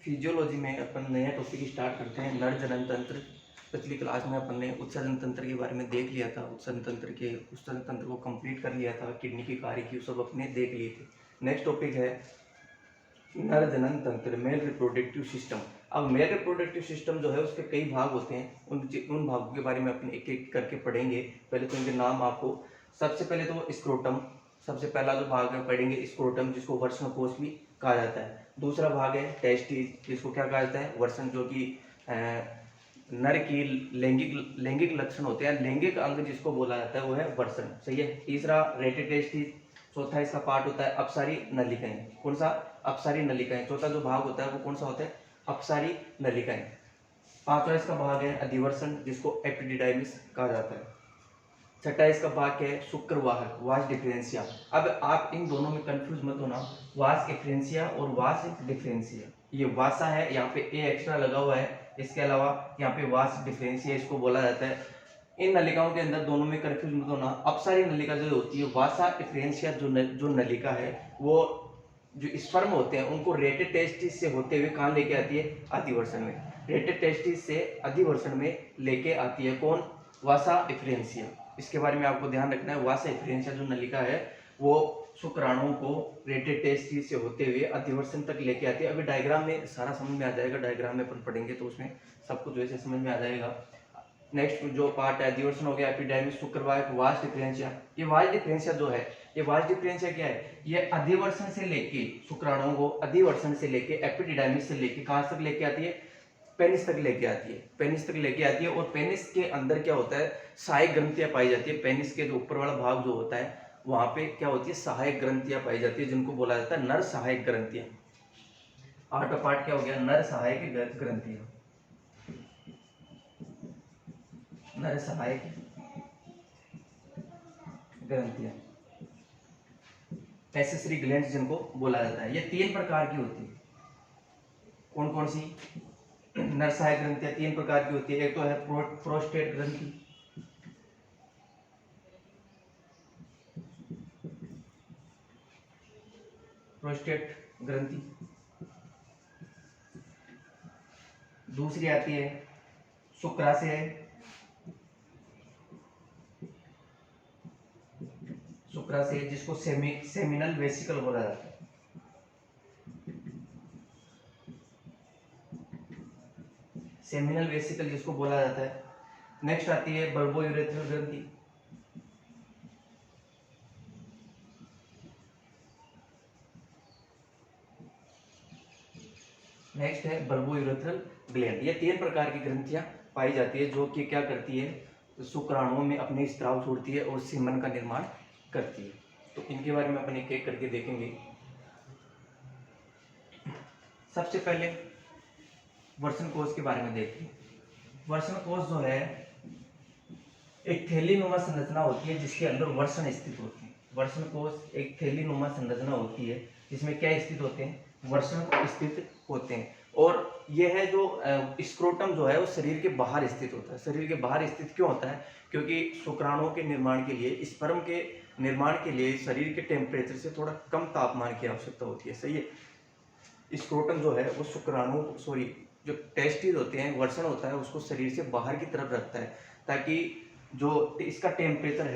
Physiology में अपन नया topic start करते हैं, नर जनन तंत्र। पिछली क्लास में अपन ने उत्सर्जन तंत्र के बारे में देख लिया था। उत्सर्जन तंत्र को कंप्लीट कर लिया था, किडनी की कार्य की सब अपने देख लिए थे। नेक्स्ट टॉपिक है नर जनन तंत्र, मेल रिप्रोडक्टिव सिस्टम। अब मेल रिप्रोडक्टिव सिस्टम जो है उसके कई भाग होते हैं, उन भागों के बारे में अपन एक एक करके पढ़ेंगे। पहले तो इनके नाम आपको, सबसे पहले तो स्क्रोटम, सबसे पहला जो भाग है पढ़ेंगे स्क्रोटम, जिसको वर्षण कोश भी कहा जाता है। दूसरा भाग है टेस्टिस, जिसको क्या कहा जाता है, वर्षण, जो कि नर की लैंगिक लक्षण होते हैं, लैंगिक अंग जिसको बोला जाता है वो है वर्षण। सही है। तीसरा रेटिटेस्टिस, चौथा इसका पार्ट होता है अपसारी नलिकाएं। कौन सा? अपसारी नलिकाएं। चौथा जो भाग होता है वो कौन सा होता है? अपसारी नलिकाएं। पांचवा इसका भाग है अधिवर्षण, जिसको एपिडिडाइमिस कहा जाता है। छठा इसका भाग है शुक्रवाहक, वास डिफरेंशिया। अब आप इन दोनों में कंफ्यूज मत होना, वास डिफरेंशिया और वास डिफरेंशिया। ये वासा है, यहाँ पे ए एक्स्ट्रा लगा हुआ है, इसके अलावा यहाँ पे वास डिफरेंशिया इसको बोला जाता है। इन नलिकाओं के अंदर दोनों में कंफ्यूज मत होना। अपसारी नलिका जो होती है, वासा डिफरेंशिया जो नलिका है, वो जो स्पर्म होते हैं उनको रेटेड टेस्टिस से होते हुए कहाँ लेके आती है? अधिवर्षण में। रेटेड टेस्टिस से अधिवर्षण में लेके आती है कौन? वासा डिफरेंशिया। इसके बारे में आपको ध्यान रखना है। वासा डिफरेंशिया जो नलिका है वो शुक्राणुओं को रेटेड टेस्टिस से होते हुए अधिवर्षण तक लेके आती है। अभी डायग्राम में सारा समझ में आ जाएगा, डायग्राम में अपन पढ़ेंगे तो उसमें सब कुछ वैसे समझ में आ जाएगा। नेक्स्ट जो पार्ट है, अधिवर्षण हो गया, एपिडाइमिस, शुक्रवाहक, वास डिफरेंशिया। ये वास डिफरेंशिया जो है, ये वास डिफरेंशिया क्या है? ये अधिवर्षण से लेके शुक्राणुओं को अधिवर्षण से लेके एपिडिडाइमिस से लेके कहां तक लेके आती है? पेनिस तक लेके आती है। पेनिस तक लेके आती है। और पेनिस के अंदर क्या होता है? सहायक ग्रंथियां पाई जाती है। पेनिस के जो ऊपर वाला भाग जो होता है वहां पे क्या होती है? सहायक ग्रंथियां पाई जाती है, जिनको बोला जाता है नर सहायक ग्रंथियां। आठवां पार्ट क्या हो गया? नर सहायक ग्रंथियां। नर सहायक ग्रंथियां, एसेसरी ग्लैंड्स जिनको बोला जाता है। ये तीन प्रकार की होती है। कौन कौन सी? नर सहायक ग्रंथियां तीन प्रकार की होती है। एक तो है प्रोस्टेट ग्रंथि, प्रोस्टेट ग्रंथि। दूसरी आती है शुक्राशय, शुक्राशय जिसको सेमिनल वेसिकल बोला जाता है। सेमिनल वेसिकल जिसको बोला जाता है। नेक्स्ट आती है बल्बो यूरेथ्रल ग्रंथि, नेक्स्ट है बल्बो यूरेथ्रल ग्लैंड। ये तीन प्रकार की ग्रंथियां पाई जाती है, जो कि क्या करती है? शुक्राणुओं में अपने स्त्राव छोड़ती है और सीमन का निर्माण करती है। तो इनके बारे में अपन एक एक करके देखेंगे। सबसे पहले वर्षण कोश के बारे में देखते हैं। वर्षण कोश जो है एक थैलीनुमा संरचना होती है, जिसके अंदर वर्षण स्थित होते हैं। वर्षण कोश एक थैलीनुमा संरचना होती है, जिसमें क्या स्थित होते हैं? वर्षण स्थित होते हैं। और यह है जो स्क्रोटम जो है वो शरीर के बाहर स्थित होता है। शरीर के बाहर स्थित क्यों होता है? क्योंकि शुक्राणुओं के निर्माण के लिए, स्पर्म के निर्माण के लिए शरीर के टेम्परेचर से थोड़ा कम तापमान की आवश्यकता होती है। सही है। स्क्रोटम जो है वो शुक्राणु जो टेस्टिस होते हैं, वर्षण होता है, उसको शरीर से बाहर की तरफ रखता है, ताकि जो इसका टेम्परेचर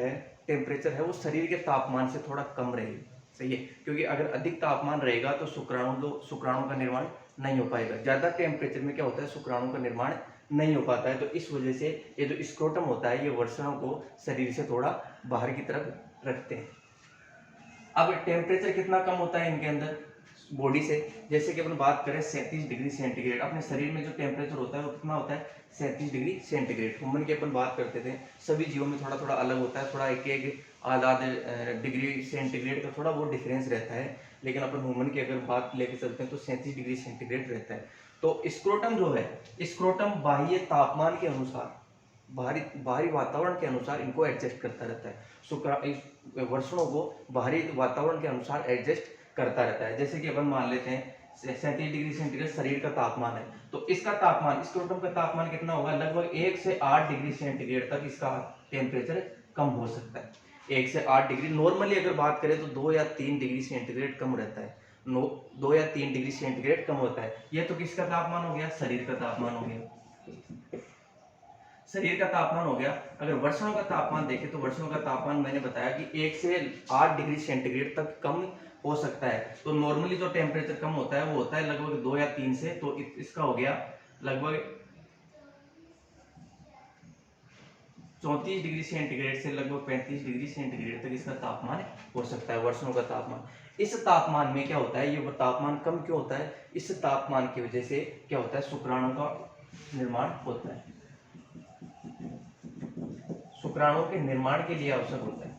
है वो शरीर के तापमान से थोड़ा कम रहे। सही है। क्योंकि अगर अधिक तापमान रहेगा तो शुक्राणु का निर्माण नहीं हो पाएगा। ज्यादा टेम्परेचर में क्या होता है? शुक्राणु का निर्माण नहीं हो पाता है। तो इस वजह से ये जो स्क्रोटम होता है, ये वर्षणों को शरीर से थोड़ा बाहर की तरफ रखते हैं। अब टेम्परेचर कितना कम होता है इनके अंदर बॉडी से? जैसे कि अपन बात करें 37 डिग्री सेंटीग्रेड। अपने शरीर में जो टेम्परेचर होता है वो कितना होता है? 37 डिग्री सेंटीग्रेड। ह्यूमन की अपन बात करते थे, सभी जीवों में थोड़ा थोड़ा अलग होता है, थोड़ा एक आधा डिग्री सेंटीग्रेड का थोड़ा वो डिफरेंस रहता है। लेकिन अपन ह्यूमन की अगर बात लेके चलते हैं तो 37 डिग्री सेंटीग्रेड रहता है। तो स्क्रोटम जो है, स्क्रोटम बाह्य तापमान के अनुसार, बाहरी वातावरण के अनुसार इनको एडजस्ट करता रहता है। वर्षणों को बाहरी वातावरण के अनुसार एडजस्ट करता रहता है। जैसे कि अपन मान लेते हैं 37 डिग्री सेंटीग्रेड शरीर का तापमान है, तो इसका तापमान, स्क्रोटम का तापमान कितना होगा? लगभग 1 से 8 डिग्री सेंटीग्रेड तक इसका टेम्परेचर कम हो सकता है। 1 से 8 डिग्री। नॉर्मली अगर बात करें तो 2 या 3 डिग्री सेंटीग्रेड कम रहता है। 2 या 3 डिग्री सेंटीग्रेड कम होता है। ये तो किसका तापमान हो गया, शरीर का तापमान हो गया, शरीर का तापमान हो गया। अगर वर्षणों का तापमान देखें तो वर्षणों का तापमान मैंने बताया कि 1 से 8 डिग्री सेंटीग्रेड तक कम हो सकता है। तो नॉर्मली जो टेम्परेचर कम होता है वो होता है लगभग 2 या 3 से, तो इसका हो गया लगभग 34 डिग्री सेंटीग्रेड से लगभग 35 डिग्री सेंटीग्रेड तक इसका तापमान हो सकता है, वर्षणों का तापमान। इस तापमान में क्या होता है, ये तापमान कम क्यों होता है, इस तापमान की वजह से क्या होता है, शुक्राणु का निर्माण होता है, शुक्राणु के निर्माण के लिए आवश्यक होता है।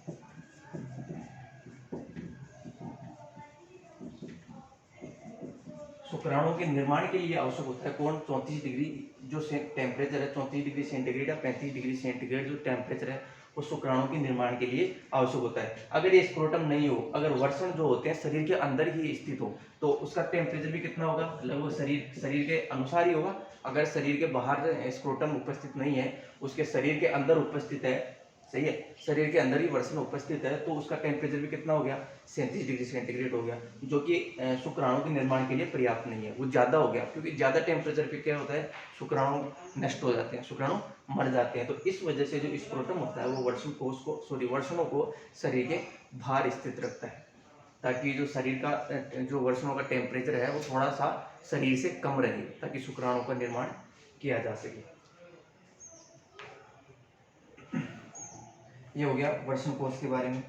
शुक्राणु के निर्माण के लिए आवश्यक होता है कौन, 34 डिग्री जो टेम्परेचर है, 34 डिग्री सेंटीग्रेड या 35 डिग्री सेंटीग्रेड जो टेम्परेचर है वो शुक्राणु के निर्माण के लिए आवश्यक होता है। अगर ये स्क्रोटम नहीं हो, अगर वर्षण जो होते हैं शरीर के अंदर ही स्थित हो, तो उसका टेम्परेचर भी कितना होगा, लगभग शरीर के अनुसार ही होगा। अगर शरीर के बाहर स्क्रोटम उपस्थित नहीं है, उसके शरीर के अंदर उपस्थित है, सही है, शरीर के अंदर ही वर्षण उपस्थित है, तो उसका टेम्परेचर भी कितना हो गया, 37 डिग्री सेंटीग्रेड हो गया, जो कि शुक्राणु के निर्माण के लिए पर्याप्त नहीं है, वो ज़्यादा हो गया। क्योंकि ज़्यादा टेम्परेचर पे क्या होता है, शुक्राणु नष्ट हो जाते हैं, शुक्राणु मर जाते हैं। तो इस वजह से जो स्क्रोटम होता है वो वर्षणों को शरीर के बाहर स्थित रखता है, ताकि जो शरीर का जो वर्षणों का टेम्परेचर है वो थोड़ा सा शरीर से कम रहे, ताकि शुक्राणु का निर्माण किया जा सके। ये हो गया वर्षण कोश के बारे में।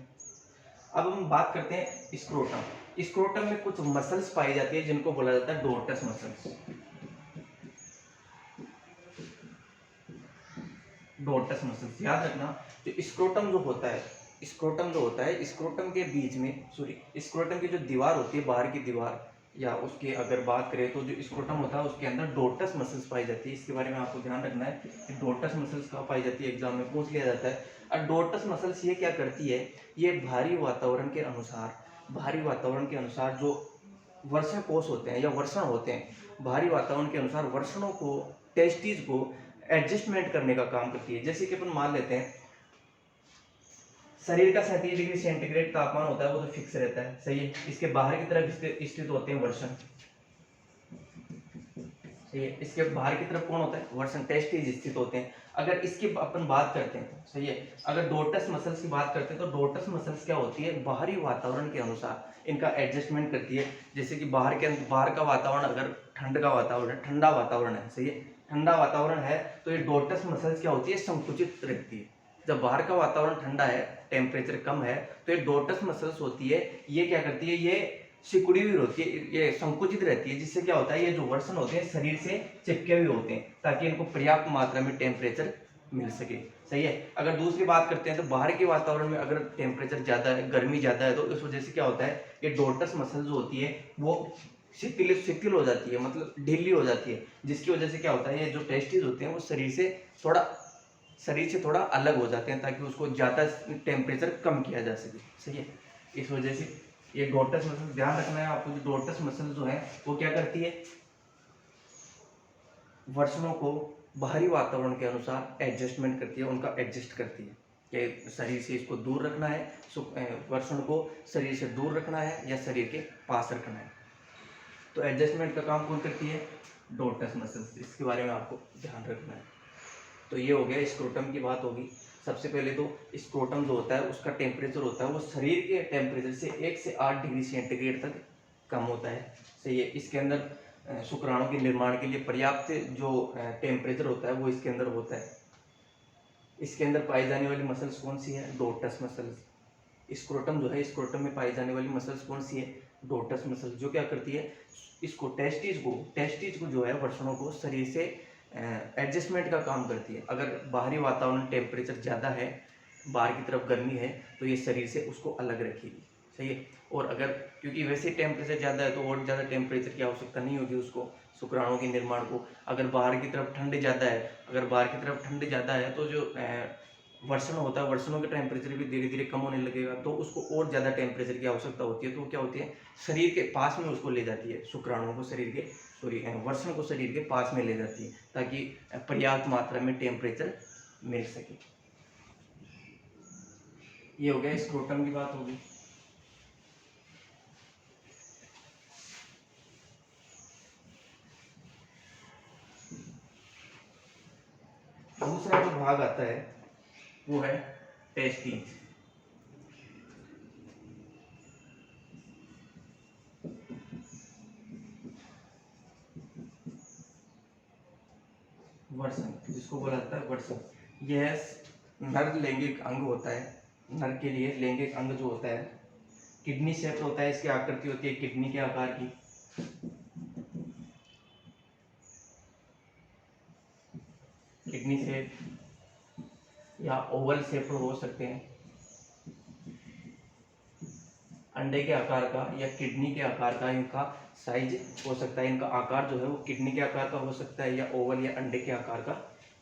अब हम बात करते हैं स्क्रोटम। स्क्रोटम में कुछ मसल्स पाई जाती है जिनको बोला जाता है डोर्टस मसल्स। डोर्टस मसल्स याद रखना। जो स्क्रोटम जो होता है, स्क्रोटम के बीच में, स्क्रोटम की जो दीवार होती है, बाहर की दीवार, या उसके अगर बात करें तो जो स्क्रोटम होता है उसके अंदर डोर्टस मसल्स पाई जाती है। इसके बारे में आपको ध्यान रखना है कि डोर्टस मसल्स कहाँ पाई जाती है, एग्जाम में पूछ लिया जाता है। और डोर्टस मसल्स ये क्या करती है, ये भारी वातावरण के अनुसार जो वर्षण कोष होते हैं या वर्षण होते हैं, भारी वातावरण के अनुसार वर्षणों को, टेस्टिस को एडजस्टमेंट करने का काम करती है। जैसे कि अपन मान लेते हैं शरीर का 37 डिग्री सेंटीग्रेड तापमान होता है, वो तो फिक्स रहता है, सही है। इसके बाहर की तरफ स्थित होते हैं वर्षण, सही है। इसके बाहर की तरफ कौन होता है, वर्षण, टेस्टिस स्थित होते हैं। अगर इसकी अपन बात करते हैं तो सही है, अगर डोर्टस मसल्स की बात करते हैं तो डोर्टस मसल्स क्या होती है, बाहरी वातावरण के अनुसार इनका एडजस्टमेंट करती है। जैसे कि बाहर का वातावरण अगर ठंडा वातावरण है, सही है, ठंडा वातावरण है, तो ये डोर्टस मसल्स क्या होती है, संकुचित रहती है। जब बाहर का वातावरण ठंडा है, टेम्परेचर कम है, तो ये डोर्टस मसल्स होती है, ये क्या करती है, ये सिकुड़ी हुई होती है, ये संकुचित रहती है, जिससे क्या होता है, ये जो वर्षण होते हैं शरीर से चिपके हुए होते हैं, ताकि इनको पर्याप्त मात्रा में टेम्परेचर मिल सके, सही है। अगर दूसरी बात करते हैं तो बाहर के वातावरण में अगर टेम्परेचर ज़्यादा है, गर्मी ज़्यादा है, तो इस वजह से क्या होता है, ये डोर्टस मसल जो होती है वो शिथिल हो जाती है, मतलब ढीली हो जाती है, जिसकी वजह से क्या होता है, ये जो टेस्टिस होते हैं वो शरीर से थोड़ा अलग हो जाते हैं, ताकि उसको ज़्यादा टेम्परेचर कम किया जा सके, सही है। इस वजह से ये डोर्टस मसल ध्यान रखना है आपको। जो डोर्टस मसल जो है वो क्या करती है, वर्षणों को बाहरी वातावरण के अनुसार एडजस्टमेंट करती है, उनका एडजस्ट करती है कि शरीर से इसको दूर रखना है, वर्षण को शरीर से दूर रखना है या शरीर के पास रखना है। तो एडजस्टमेंट का काम कौन करती है, डोर्टस मसल्स। इसके बारे में आपको ध्यान रखना है। तो ये हो गया, स्क्रोटम की बात होगी। सबसे पहले तो स्क्रोटम जो होता है उसका टेम्परेचर होता है वो शरीर के टेम्परेचर से 1 से 8 डिग्री सेंटीग्रेड तक कम होता है, सही है। इसके अंदर शुक्राणु के निर्माण के लिए पर्याप्त जो टेम्परेचर होता है वो इसके अंदर होता है। इसके अंदर पाई जाने वाली मसल्स कौन सी है, डोर्टस मसल्स। स्क्रोटम जो है, स्क्रोटम में पाई जाने वाली मसल्स कौन सी है, डोर्टस मसल्स, जो क्या करती है, इसको टेस्टिस को जो है वर्षणों को शरीर से एडजस्टमेंट का काम करती है। अगर बाहरी वातावरण टेम्परेचर ज़्यादा है, बाहर की तरफ गर्मी है, तो ये शरीर से उसको अलग रखेगी, सही है। और अगर क्योंकि वैसे टेम्परेचर ज़्यादा है तो और ज़्यादा टेम्परेचर की आवश्यकता नहीं होगी उसको, शुक्राणु के निर्माण को। अगर बाहर की तरफ ठंड ज़्यादा है तो जो वर्षण होता है, वर्षणों के टेम्परेचर भी धीरे धीरे कम होने लगेगा, तो उसको और ज़्यादा टेम्परेचर की आवश्यकता होती है। तो क्या होती है, शरीर के पास में उसको ले जाती है, शुक्राणुओं को वर्षण को शरीर के पास में ले जाती है, ताकि पर्याप्त मात्रा में टेम्परेचर मिल सके। ये हो गया, स्क्रोटम की बात होगी। भाग आता है वो है टेस्टिस। वर्षण, जिसको बोला जाता है वर्षण, यह नर लैंगिक अंग होता है। नर के लिए लैंगिक अंग जो होता है किडनी शेप होता है, इसकी आकृति होती है किडनी के आकार की। किडनी शेप या ओवल शेप हो सकते हैं, अंडे के आकार का या किडनी के आकार का इनका साइज हो सकता है। इनका आकार जो है वो किडनी के आकार का हो सकता है या ओवल या अंडे के आकार का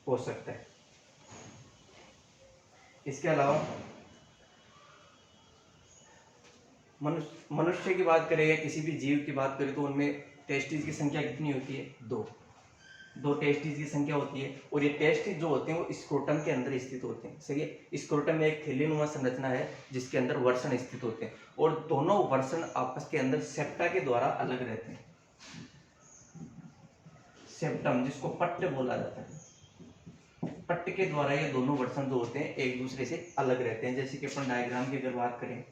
हो सकता है। इसके अलावा मनुष्य की बात करें या किसी भी जीव की बात करें तो उनमें टेस्टिस की संख्या कितनी होती है? दो टेस्टिस की संख्या होती है। और ये टेस्टिस जो होते हैं वो स्क्रोटम के अंदर स्थित होते हैं। सही है, स्क्रोटम में एक थैलीनुमा संरचना है जिसके अंदर वर्षण स्थित होते हैं और दोनों वर्षण आपस के अंदर सेप्टा के द्वारा अलग रहते हैं। सेप्टम, जिसको पट्ट बोला जाता है, पट्ट के द्वारा ये दोनों वर्षण जो होते हैं एक दूसरे से अलग रहते हैं। जैसे कि अपन डायग्राम की अगर बात करें,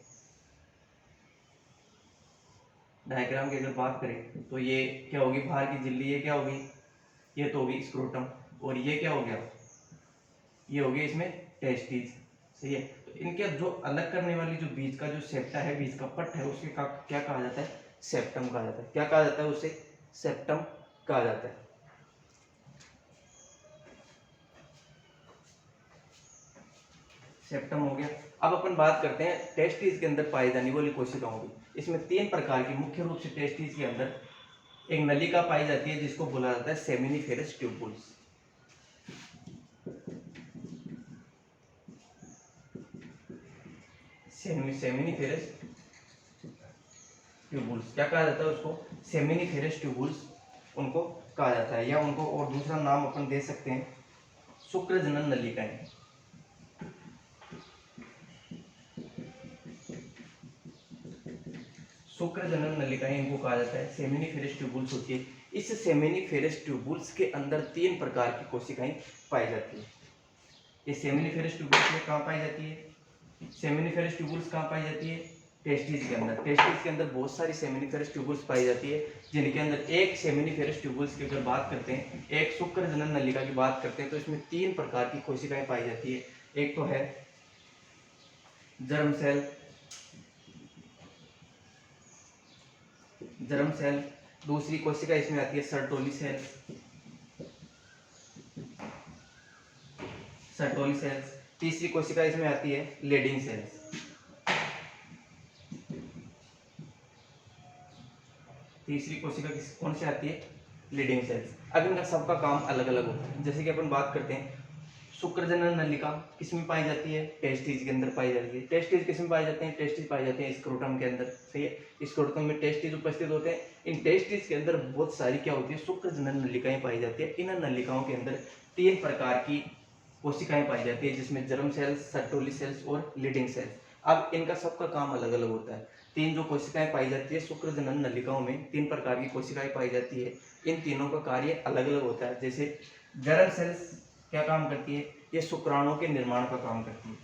तो ये क्या होगी, बाहर की झिल्ली, ये क्या होगी, ये तो होगी स्क्रोटम, और ये क्या हो गया, ये हो गया इसमें टेस्टिस। सही है, तो इनके जो अलग करने वाली जो बीच का जो सेप्टा है, बीच का पट्ट है, उसके क्या कहा जाता है? सेप्टम कहा जाता है। क्या कहा जाता है उसे? सेप्टम कहा जाता है। सेप्टम हो गया। अब अपन बात करते हैं टेस्टिस के अंदर पाई जाने वाली कोशिकाओं की। इसमें 3 प्रकार की मुख्य रूप से टेस्टिस के अंदर एक नलिका पाई जाती है जिसको बोला जाता है सेमिनिफेरस ट्यूबुल्स। सेमिनिफेरस ट्यूबुल्स क्या कहा जाता है उसको? सेमिनिफेरस ट्यूबुल्स उनको कहा जाता है, या उनको और दूसरा नाम अपन दे सकते हैं शुक्रजनन नलिकाएं। शुक्रजनन नलिकाएं इनको कहा जाता है। सेमिनिफेरस ट्यूबुल्स होती है। इस सेमिनिफेरस ट्यूबुल्स के अंदर 3 प्रकार की कोशिकाएं पाई जाती है। ये सेमिनिफेरस ट्यूबुल्स में कहाँ पाई जाती है? सेमिनिफेरस ट्यूबुल्स कहाँ पाई जाती है? टेस्टिस के अंदर। टेस्टिस के अंदर बहुत सारी सेमिनिफेरस ट्यूबुल्स पाई जाती है, जिनके अंदर एक सेमिनिफेरस ट्यूबुल्स की अगर बात करते हैं, एक शुक्रजनन नलिका की बात करते हैं, तो इसमें 3 प्रकार की कोशिकाएं पाई जाती है। एक तो है जर्म सेल, दूसरी कोशिका इसमें आती है सर्टोली सेल्स, तीसरी कोशिका इसमें आती है लेडिंग सेल्स। तीसरी कोशिका कौन सी आती है? Leading cells. अब इनका सबका काम अलग अलग होता है। जैसे कि अपन बात करते हैं शुक्रजनन नलिका किसमें पाई जाती है? टेस्टिस के अंदर पाई जाती है। टेस्टिस किसमें पाए जाते हैं? टेस्टिस पाए जाते हैं स्क्रोटम के अंदर। सही है, स्क्रोटम में टेस्टिस उपस्थित होते हैं। इन टेस्टिस के अंदर बहुत सारी क्या होती है? शुक्रजनन नलिकाएं पाई जाती है। इन नलिकाओं के अंदर 3 प्रकार की कोशिकाएं पाई जाती है, जिसमें जर्म सेल्स, सर्टोली सेल्स और लीडिंग सेल्स। अब इनका सबका काम अलग अलग होता है। 3 जो कोशिकाएं पाई जाती है शुक्रजनन नलिकाओं में, 3 प्रकार की कोशिकाएं पाई जाती है। इन तीनों का कार्य अलग अलग होता है। जैसे जर्म सेल्स क्या काम करती है? ये शुक्राणुओं के निर्माण का काम करती है।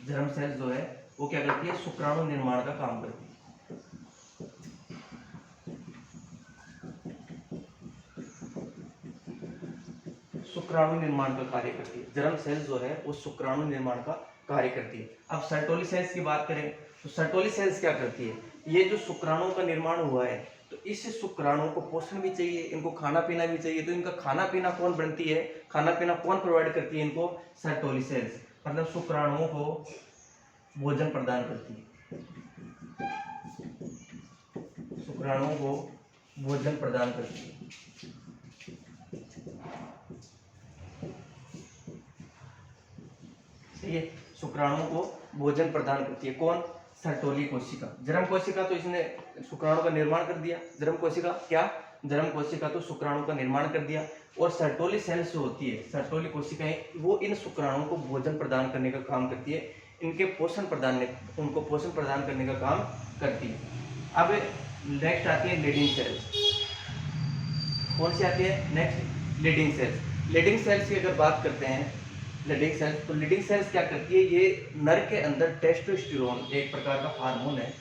जर्म सेल्स जो है वो क्या करती है? शुक्राणु निर्माण का काम करती है। शुक्राणु निर्माण का कार्य करती है। जर्म सेल्स जो है वो शुक्राणु निर्माण का कार्य करती है। अब सर्टोली सेल्स की बात करें तो सर्टोली सेल्स क्या करती है? ये जो शुक्राणुओं का निर्माण हुआ है, तो इस शुक्राणुओं को पोषण भी चाहिए, इनको खाना पीना भी चाहिए। तो इनका खाना पीना कौन बनती है? खाना पीना कौन प्रोवाइड करती है इनको? Sertoli cells. मतलब शुक्राणुओं को भोजन प्रदान करती है। शुक्राणुओं को भोजन प्रदान करती है। सही है, शुक्राणुओं को भोजन प्रदान करती है। कौन? सर्टोली कोशिका। जर्म कोशिका तो इसने शुक्राणु का निर्माण कर दिया। जर्म कोशिका तो शुक्राणु का निर्माण कर दिया। और सर्टोली सेल्स जो होती है, सर्टोली कोशिकाएं, वो इन शुक्राणुओं को भोजन प्रदान करने का काम करती है। उनको पोषण प्रदान करने का काम करती है। अब नेक्स्ट आती है लीडिंग सेल्स। कौन सी आती है next? Leading cells. Leading cells की अगर बात करते हैं, लीडिंग सेल्स, तो लीडिंग सेल्स क्या करती है, ये नर के अंदर टेस्टोस्टेरोन एक प्रकार का हार्मोन है,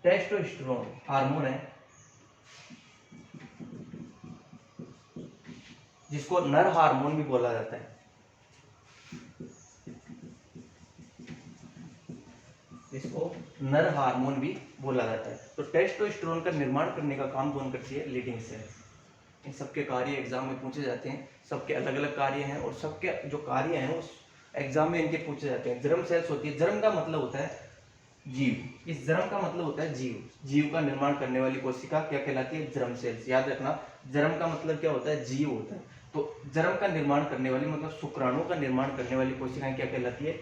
टेस्टोस्टेरोन हार्मोन है, जिसको नर हार्मोन भी बोला जाता है, इसको नर हार्मोन भी बोला जाता है। तो टेस्टोस्टेरोन का निर्माण करने का काम कौन करती है, लीडिंग सेल्स। इन सबके कार्य एग्जाम में पूछे जाते हैं, सबके अलग अलग कार्य हैं और सबके जो कार्य हैं उस एग्जाम में इनके पूछे जाते हैं। जर्म सेल्स होती है, जर्म का मतलब होता है जीव, इस जर्म का मतलब होता है जीव, जीव का निर्माण करने वाली कोशिका क्या कहलाती है, जर्म सेल्स। याद रखना, जर्म का मतलब क्या होता है, जीव होता है। तो जर्म का निर्माण करने वाली मतलब शुक्राणु का निर्माण करने वाली कोशिकाएं क्या कहलाती है,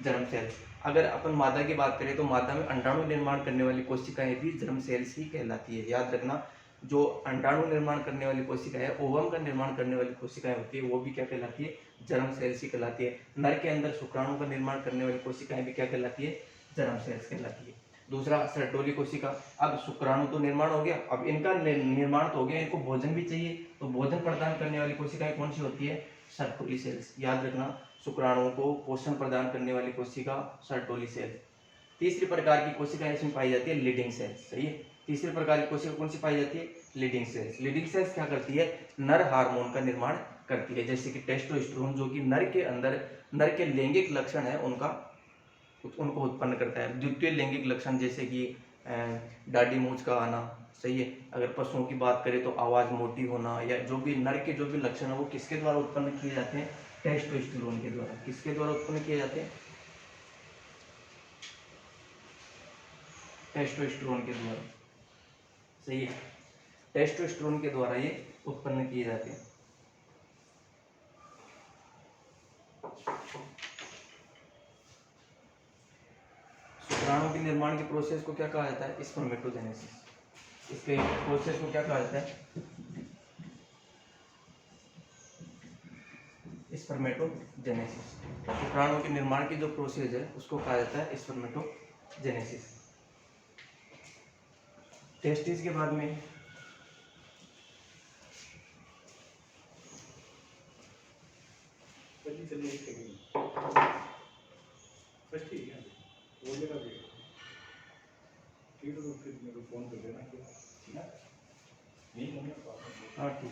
जर्म सेल्स। अगर अपन मादा की बात करें तो मादा में अंडाणु निर्माण करने वाली कोशिकाएं भी जर्म सेल्स ही कहलाती है। याद रखना, जो अंडाणु निर्माण करने वाली कोशिका है, ओवम का निर्माण करने वाली कोशिकाएं होती है, वो भी क्या कहलाती है, जर्म सेल्स ही कहलाती है। नर के अंदर शुक्राणु का निर्माण करने वाली कोशिकाएं भी क्या कहलाती है, जर्म सेल्स कहलाती है। दूसरा, सर्टोली कोशिका। अब शुक्राणु तो निर्माण हो गया, अब इनका निर्माण तो हो गया, इनको भोजन भी चाहिए, तो भोजन प्रदान करने वाली कोशिकाएं कौन सी होती है, सर्टोली सेल्स। याद रखना, शुक्राणुओं को पोषण प्रदान करने वाली कोशिका सर्टोली सेल। तीसरी प्रकार की कोशिका इसमें पाई जाती है, लीडिंग सेल्स। सही है, तीसरी प्रकार की कोशिका कौन सी पाई जाती है, लीडिंग सेल्स। लीडिंग सेल्स क्या करती है, नर हार्मोन का निर्माण करती है, जैसे कि टेस्टोस्टेरोन, जो कि नर के अंदर, नर के लैंगिक लक्षण है उनको उत्पन्न करता है। द्वितीय लैंगिक लक्षण जैसे कि दाढ़ी मूंछ का आना। सही है, अगर पशुओं की बात करें तो आवाज मोटी होना, या जो भी नर के जो भी लक्षण है वो किसके द्वारा उत्पन्न किए जाते हैं, टेस्टोस्टेरोन के द्वारा। किसके द्वारा उत्पन्न किए जाते हैं, टेस्टोस्टेरोन के द्वारा। सही है, टेस्टोस्टेरोन के द्वारा ये उत्पन्न किए जाते हैं। शुक्राणु के निर्माण की प्रोसेस को क्या कहा जाता है, स्पर्मेटोजेनेसिस। इसके प्रोसेस को क्या कहा जाता है, स्पर्मेटोजेनेसिस। शुक्राणु के निर्माण की जो प्रोसेस है उसको कहा जाता है स्पर्मेटोजेनेसिस। टेस्टिस के बाद में हाँ ठीक।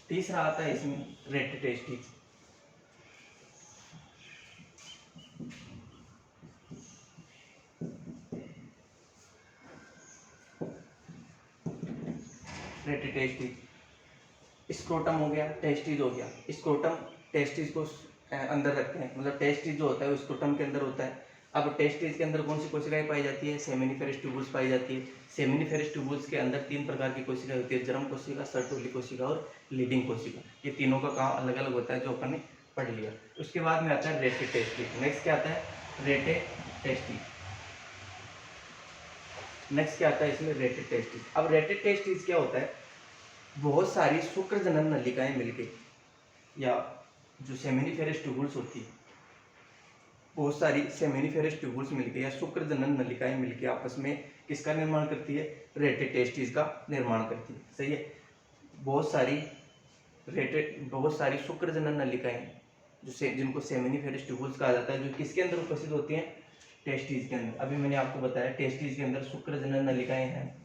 तीसरा आता है इसमें रेटिटेस्टिस। रेटिटेस्टिस, स्क्रोटम हो गया, टेस्टिस हो गया। स्क्रोटम टेस्टिस को अंदर रखते हैं, मतलब टेस्टिस जो होता है वो स्क्रोटम के अंदर होता है। अब टेस्टिस के अंदर कौन सी कोशिकाएं पाई जाती है, सेमिनिफेरस ट्यूबुल्स पाई जाती है। सेमिनिफेरस ट्यूबुल्स के अंदर तीन प्रकार की कोशिकाएं होती है, जर्म कोशिका, सर्टोली कोशिका और लीडिंग कोशिका। ये तीनों का काम अलग अलग होता है, जो अपन ने पढ़ लिया। उसके बाद में आता है रेटिटेस्टिस। नेक्स्ट क्या आता है, रेटिटेस्टिस। नेक्स्ट क्या आता है इसमें, रेटिटेस्टिस। अब रेटिटेस्टिस क्या होता है, बहुत सारी शुक्र जनन नलिकाएं मिलके, या जो सेमिनिफेरस ट्यूबुल्स होती है, बहुत सारी सेमिनिफेरस ट्यूबुल्स मिलके या शुक्र जनन नलिकाएं मिलके आपस में किसका निर्माण करती है, रेटिटेस्टिस का निर्माण करती है। सही है, बहुत सारी शुक्र जनन नलिकाएं जिनको सेमिनिफेरस ट्यूबुल्स कहा जाता है, जो किसके अंदर उपस्थित होती हैं, टेस्टिस के अंदर। अभी मैंने आपको बताया टेस्टिस के अंदर शुक्र जनन नलिकाएं हैं।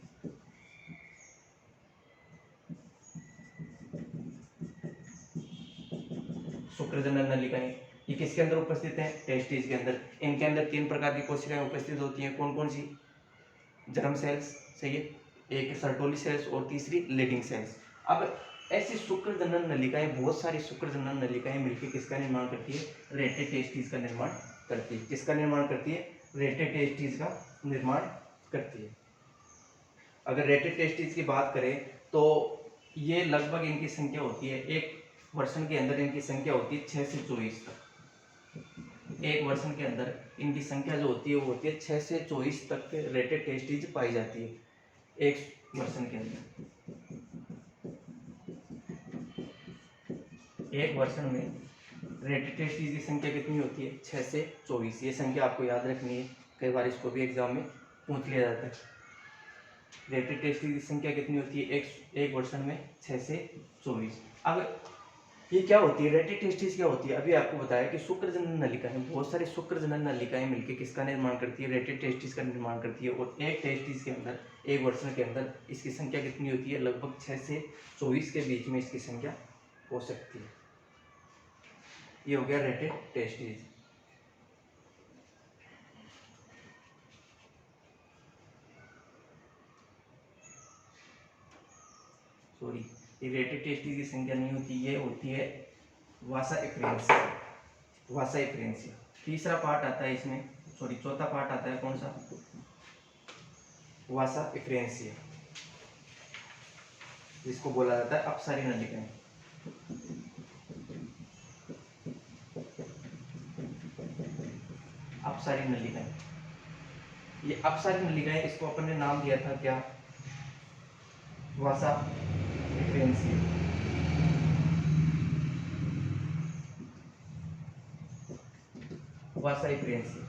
शुक्र जनन नलिकाएं ये किसके अंदर उपस्थित है, टेस्टिस के अंदर। इनके अंदर तीन प्रकार की कोशिकाएं उपस्थित होती हैं, कौन कौन सी, जर्म सेल्स। सही है, एक सर्टोली सेल्स और तीसरी लीडिंग सेल्स। अब ऐसी शुक्र जनन नलिकाएं, बहुत सारी शुक्र जनन नलिकाएं मिलकर किसका निर्माण करती है, रेटिटेस्टिस का निर्माण करती है। किसका निर्माण करती है, रेटिटेस्टिस का निर्माण करती है। अगर रेटिटेस्टिस की बात करें तो ये लगभग इनकी संख्या होती है, एक वर्षन के अंदर इनकी संख्या होती है 6 से 24 तक। एक वर्षन के अंदर इनकी संख्या जो होती है वो होती है 6 से 24 तक रेटिटेस्टिस पाई जाती है एक वर्षन के अंदर। एक वर्षन में रेटिटेस्टिस की संख्या कितनी होती है, 6 से 24। ये संख्या आपको याद रखनी है, कई बार इसको भी एग्जाम में पूछ लिया जाता है। रेटेड टेस्टिस की संख्या कितनी होती है एक वर्षण में 6 से 24। अब ये क्या होती है, रेटेड टेस्टिस क्या होती है, अभी आपको बताया कि शुक्रजनन नलिकाएं, बहुत सारी शुक्रजनन नलिकाएं मिलकर किसका निर्माण करती है, रेटेड टेस्टिस का निर्माण करती है। और एक टेस्टिस के अंदर एक वर्षण के अंदर इसकी संख्या कितनी होती है, लगभग 6 से 24 के बीच में इसकी संख्या हो सकती है। ये हो गया रेटेड टेस्टिस। सॉरी, ये रेटेड टेस्टिस की संख्या नहीं होती, ये होती है वासा एफरेंसिया, वासा एफरेंसिया। तीसरा पार्ट आता है इसमें, सॉरी चौथा पार्ट आता है कौन सा, वासा एफरेंसिया, जिसको बोला जाता है अपसारी नलिकाएं। अपसारी नलिकाएं, ये अपसारी नलिकाएं, इसको अपन ने नाम दिया था क्या, वासा एफरेंसिया। वासा एफरेंसिया,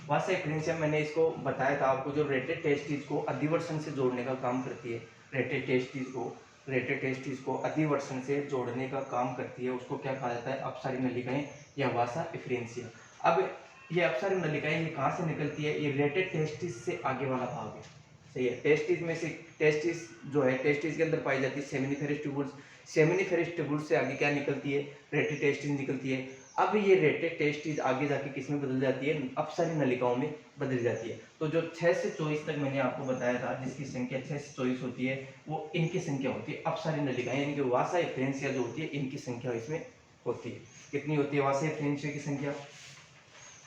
वासा एफरेंसिया मैंने इसको बताया था आपको, जो रेटेड टेस्टिस को अधिवर्षण से जोड़ने का काम करती है, रेटेड टेस्टिस को अधिवर्षण से जोड़ने का काम करती है, उसको क्या कहा जाता है, अपसारी नलिकाएं या वासा एफरेंसिया। अब ये अपसारी नलिकाएं ये कहाँ से निकलती है, ये रेटेड टेस्टिस से आगे वाला भाग है, सही है। टेस्टिस में से, टेस्टिस जो है, टेस्टिस के अंदर पाई जाती है सेमिनिफेरस ट्यूबुल्स, सेमिनिफेरस ट्यूबुल्स से आगे क्या निकलती है, रेटेड टेस्टिस निकलती है। अब ये रेटेड टेस्टिस आगे जाके किसमें बदल जाती है, अपसारी नलिकाओं में बदल जाती है। तो जो 6 से 24 तक मैंने आपको बताया था, जिसकी संख्या 6 से 24 होती है, वो इनकी संख्या होती है अपसारी नलिकाएं, यानी कि वासा एफरेंसिया जो होती है, इनकी संख्या इसमें होती है। कितनी होती है वासा एफरेंसिया की संख्या,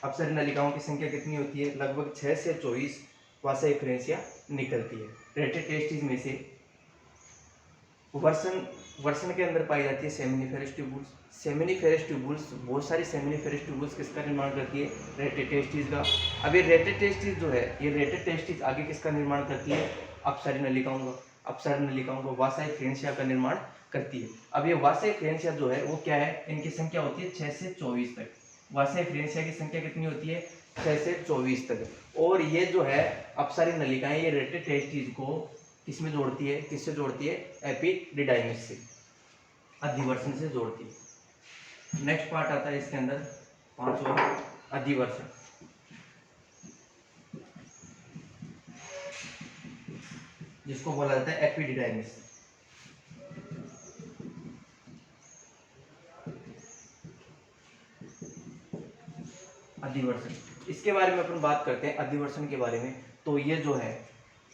अपसारी नलिकाओं की संख्या कितनी होती है, लगभग 6 से 24 वासा एफरेंसिया निकलती है। रेटेड टेस्टिस में से वर्षण के अंदर पाई जाती है सेमिनिफेरस ट्यूबुल्स। सेमिनिफेरस ट्यूबुल्स, बहुत सारी सेमिनिफेरस ट्यूबुल्स किसका निर्माण करती है, रेटेड टेस्टिस का। अब ये रेटेड टेस्टिस जो है, ये रेटेड टेस्टिस आगे किसका निर्माण करती है, अपसारी नलिकाओं का, अपसारी नलिकाओं को वासा एफरेंसिया का निर्माण करती है। अब ये वासा एफरेंसिया जो है वो क्या है, इनकी संख्या होती है 6 से 24 तक। वासा एफरेंसिया की संख्या कितनी होती है, 6 से 24 तक। और ये जो है अपसारी नलिकाएं, ये रेटेड टेस्टिस को किसमें जोड़ती है, किससे जोड़ती है, एपिडिडाइमिस से, अधिवर्षण से जोड़ती है। नेक्स्ट पार्ट आता है इसके अंदर पांचवा, अधिवर्षण। जिसको बोला जाता है एपिडिडाइमिस। अधिवर्षण, इसके बारे में अपन बात करते हैं अधिवर्षण के बारे में। तो ये जो है,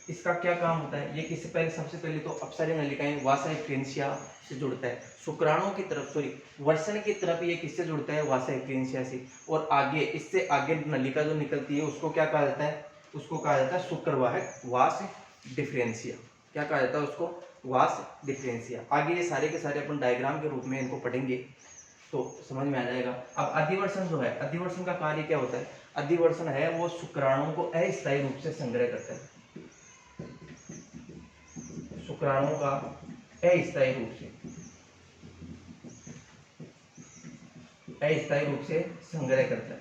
इसका क्या काम होता है, ये किससे पहले, सबसे पहले तो अपसारी नलिकाएं वासा एफरेंसिया से जुड़ता है, शुक्राणुओं की तरफ, सॉरी वर्षण की तरफ ये किससे जुड़ता है, वासा एफरेंसिया से। और आगे, इससे आगे नलिका जो निकलती है उसको क्या कहा जाता है, उसको कहा जाता है शुक्रवाहक वास डिफरेंसिया। क्या कहा जाता है उसको, वास डिफरेंसिया। आगे ये सारे के सारे अपन डायग्राम के रूप में इनको पढ़ेंगे तो समझ में आ जाएगा। अब अधिवर्षण जो है, अधिवर्षण का कार्य क्या होता है, अधिवर्षण है वो शुक्राणुओं को अस्थायी रूप से संग्रह करता है, शुक्राणुओं का अस्थायी रूप से संग्रह करता है,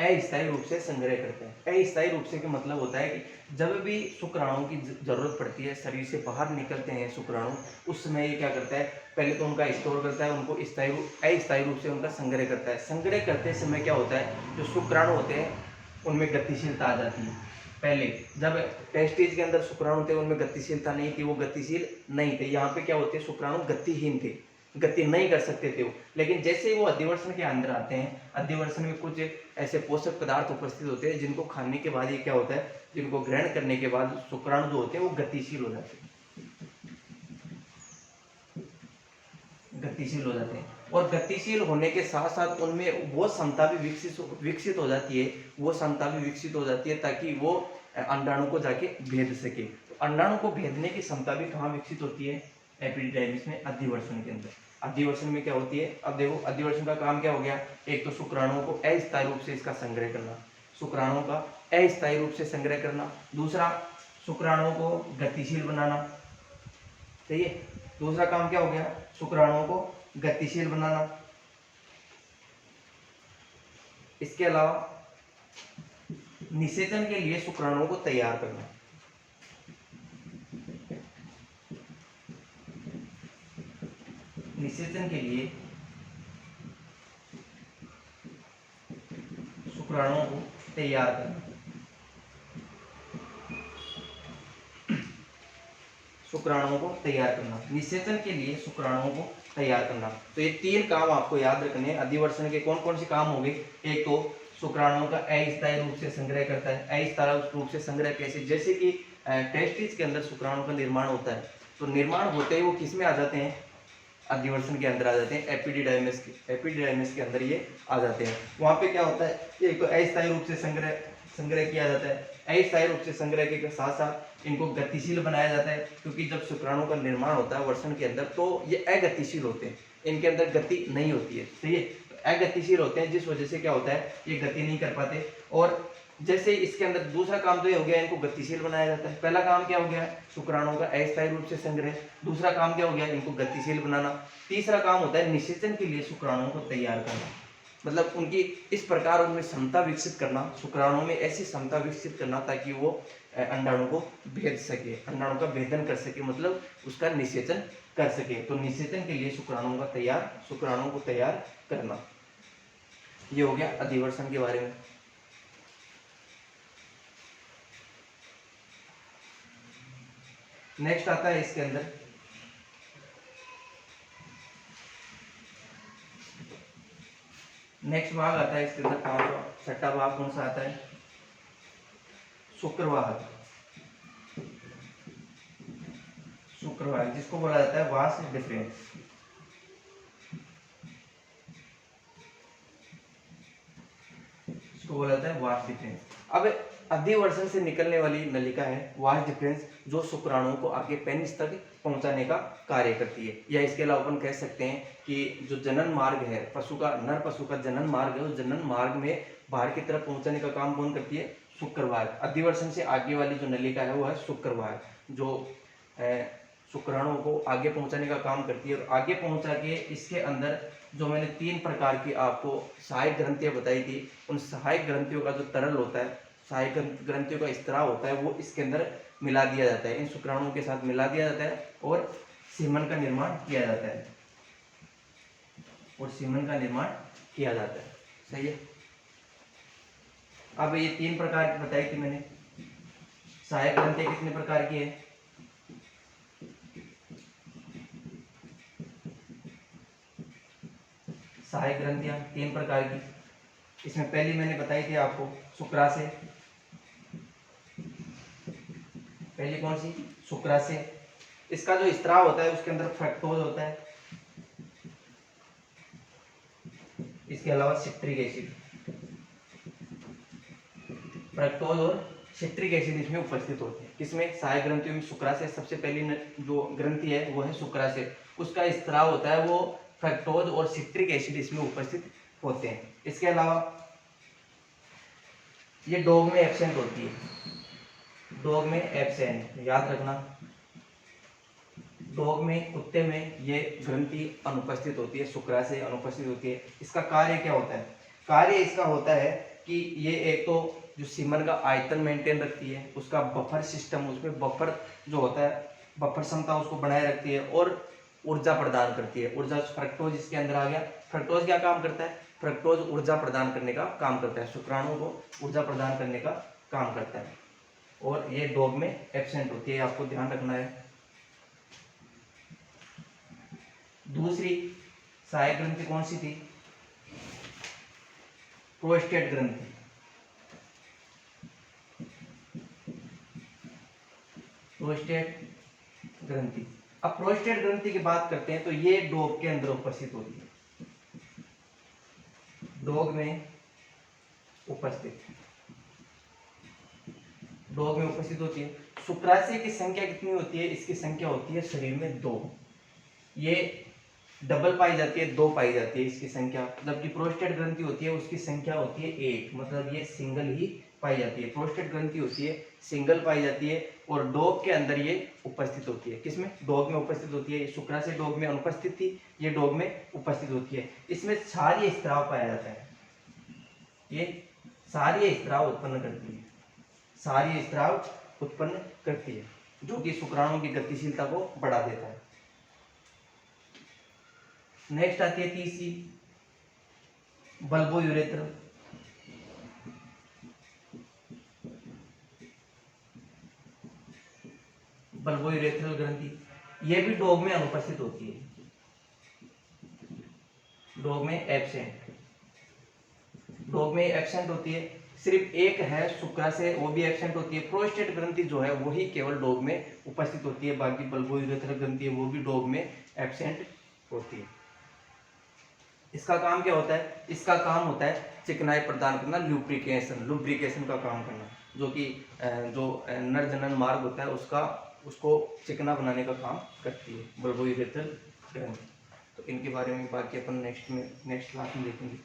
अस्थायी रूप से संग्रह करते हैं। अस्थायी रूप से का मतलब होता है कि जब भी शुक्राणुओं की जरूरत पड़ती है, शरीर से बाहर निकलते हैं शुक्राणु, उस समय ये क्या करता है, पहले तो उनका स्टोर करता है, उनको अस्थायी रूप से उनका संग्रह करता है। संग्रह करते समय क्या होता है, जो शुक्राणु होते हैं उनमें गतिशीलता आ जाती है। पहले जब टेस्टिस के अंदर शुक्राणु थे, उनमें गतिशीलता नहीं थी, वो गतिशील नहीं थे। यहाँ पे क्या होते, शुक्राणु गतिहीन थे, गति नहीं कर सकते थे वो। लेकिन जैसे ही वो अधिवर्षण के अंदर आते हैं, अधिवर्षण में कुछ ऐसे पोषक पदार्थ उपस्थित होते हैं जिनको खाने के बाद ये क्या होता है, जिनको ग्रहण करने के बाद शुक्राणु जो होते हैं वो गतिशील हो जाते हैं, गतिशील हो जाते हैं। और गतिशील होने के साथ साथ उनमें वो क्षमता भी विकसित हो जाती है, वो क्षमता भी विकसित हो जाती है ताकि वो अंडाणु को जाके भेद सके। तो अंडाणु को भेदने की क्षमता भी कहाँ विकसित होती है, एपिडिडाइमिस में, अधिवर्षण के अंदर। अधिवर्षण में क्या होती है, अब देखो अधिवर्षण का काम क्या हो गया, एक तो शुक्राणुओं को अस्थायी रूप से इसका संग्रह करना, शुक्राणुओं का अस्थायी रूप से संग्रह करना। दूसरा, शुक्राणुओं को गतिशील बनाना, सही है। दूसरा काम क्या हो गया, शुक्राणुओं को गतिशील बनाना। इसके अलावा निषेचन के लिए शुक्राणुओं को तैयार करना। निषेचन के लिए शुक्राणुओं को तैयार करना। शुक्राणुओं को तैयार करना, निषेचन के लिए शुक्राणुओं को तैयार करना। तो ये 3 काम आपको याद रखने हैं। अधिवर्षण के कौन कौन से काम हो गए? एक तो शुक्राणुओं का अस्थायी रूप से संग्रह करता है। अस्थायी रूप से संग्रह कैसे? जैसे कि टेस्टिस के अंदर शुक्राणु का निर्माण होता है, तो निर्माण होते ही वो किस में आ जाते हैं? अधिवर्षण के अंदर आ जाते हैं, एपिडिडाइमिस के अंदर ये आ जाते हैं। वहाँ पे क्या होता है? एक तो अस्थायी रूप से संग्रह किया जाता है। अस्थायी रूप से संग्रह के साथ साथ इनको गतिशील बनाया जाता है, क्योंकि जब शुक्राणु का निर्माण होता है वर्षण के अंदर तो ये अगतिशील होते हैं, इनके अंदर गति नहीं होती है। सही है, अगतिशील होते हैं, जिस वजह से क्या होता है? ये गति नहीं कर पाते। और जैसे इसके अंदर दूसरा काम तो ये हो गया, इनको गतिशील बनाया जाता है। पहला काम क्या हो गया? शुक्राणुओं का अस्थायी रूप से संग्रह। दूसरा काम क्या हो गया? इनको गतिशील बनाना। तीसरा काम होता है निषेचन के लिए शुक्राणुओं को तैयार करना, मतलब उनकी इस प्रकार उनमें क्षमता विकसित करना, शुक्राणुओं में ऐसी क्षमता विकसित करना ताकि वो अंडाणु को भेद सके, अंडाणु का भेदन कर सके, मतलब उसका निषेचन कर सके। तो निषेचन के लिए शुक्राणुओं को तैयार करना। ये हो गया अधिवर्षण के बारे में। नेक्स्ट आता है इसके अंदर नेक्स्ट भाग आता है इसके अंदर, पांचवा छठा भाग कौन सा आता है? शुक्रवाहक। शुक्रवाहक जिसको बोला जाता है वास डिफरेंस। इसको बोला जाता है वास डिफरेंस। अब अधिवर्षण से निकलने वाली नलिका है वास डिफरेंस, जो शुक्राणुओं को आगे पेनिस तक पहुंचाने का कार्य करती है। या इसके अलावा अपन कह सकते हैं कि जो जनन मार्ग है नर पशु का जनन मार्ग है, उस जनन मार्ग में बाहर की तरफ पहुंचाने का काम कौन करती है? शुक्रवाहक। अधिवर्षण से आगे वाली जो नलिका है वो है शुक्रवाहक, जो शुक्राणुओं को आगे पहुंचाने का काम करती है। और आगे पहुंचा के इसके अंदर जो मैंने 3 प्रकार की आपको सहायक ग्रंथियां बताई थी, उन सहायक ग्रंथियों का जो तरल होता है, सहायक ग्रंथियों का स्त्राव होता है, वो इसके अंदर मिला दिया जाता है, इन शुक्राणुओं के साथ मिला दिया जाता है और सीमन का निर्माण किया जाता है। सही है। अब ये 3 प्रकार की बताई थी मैंने। सहायक ग्रंथियां कितने प्रकार की है? सहायक ग्रंथियां 3 प्रकार की। इसमें पहली मैंने बताई थी आपको शुक्राशय। पहली कौन सी? शुक्राशय। इसका जो स्त्राव होता है उसके अंदर फ्रक्टोज होता है, इसके अलावा सिट्रिक एसिड। फ्रक्टोज और सिट्रिक एसिड इसमें उपस्थित होते हैं। किसमें? सहायक ग्रंथियों में शुक्राशय सबसे पहली जो ग्रंथि है वो है शुक्राशय। उसका स्त्राव होता है वो फ्रक्टोज और सिट्रिक एसिड इसमें उपस्थित होते हैं। इसके अलावा ये डॉग में एब्सेंट होती है। डॉग में एब्सेंट, याद रखना। डॉग में, कुत्ते में ये ग्रंथि अनुपस्थित होती है, शुक्राशय अनुपस्थित होती है। इसका कार्य क्या होता है? कार्य इसका होता है कि ये एक तो जो सीमन का आयतन मेंटेन रखती है, उसका बफर सिस्टम, उसमें बफर जो होता है, बफर क्षमता उसको बनाए रखती है और ऊर्जा प्रदान करती है। ऊर्जा, फ्रक्टोज इसके अंदर आ गया। फ्रक्टोज क्या काम करता है? फ्रक्टोज ऊर्जा प्रदान करने का काम करता है, शुक्राणुओं को ऊर्जा प्रदान करने का काम करता है। और ये डॉग में एब्सेंट होती है, आपको ध्यान रखना है। दूसरी सहायक ग्रंथि कौन सी थी? प्रोस्टेट ग्रंथि। प्रोस्टेट ग्रंथि। अब प्रोस्टेट ग्रंथि की बात करते हैं तो ये डॉग के अंदर उपस्थित होती है, डॉग में उपस्थित होती है। शुक्राशय की संख्या कितनी होती है? इसकी संख्या होती है शरीर में 2। ये डबल पाई जाती है, 2 पाई जाती है इसकी संख्या, जबकि प्रोस्टेट ग्रंथि होती है उसकी संख्या होती है 1, मतलब ये सिंगल ही पाई जाती है। प्रोस्टेट ग्रंथि होती है सिंगल पाई जाती है और डॉग के अंदर ये उपस्थित होती है। किसमें? डॉग में उपस्थित होती है। शुक्राशय डॉग में अनुपस्थित थी, ये डॉग में उपस्थित होती है। इसमें क्षारीय स्त्राव पाया जाता है, ये क्षारीय स्राव उत्पन्न करती है, क्षारीय स्राव उत्पन्न करती है, जो कि शुक्राणुओं की गतिशीलता को बढ़ा देता है। नेक्स्ट आती है तीसरी, बल्बोयूरेथ्रल। बल्बोयूरेथ्रल ग्रंथि, ये भी डॉग में अनुपस्थित होती है, डॉग में एब्सेंट, डॉग में एब्सेंट होती है। सिर्फ एक है शुक्राशय, वो भी एब्सेंट होती है। प्रोस्टेट ग्रंथि जो है वही केवल डॉग में उपस्थित होती है, बाकी बल्बोयूरेथ्रल ग्रंथि है वो भी डॉग में एब्सेंट होती है। इसका काम क्या होता है? इसका काम होता है चिकनाई प्रदान करना, लुब्रिकेशन, लुब्रिकेशन का काम करना, जो कि जो नर जनन मार्ग होता है उसको चिकना बनाने का काम करती है बल्बोयूरेथ्रल ग्रंथि। तो इनके बारे में बाकी अपन नेक्स्ट क्लास में देखेंगे।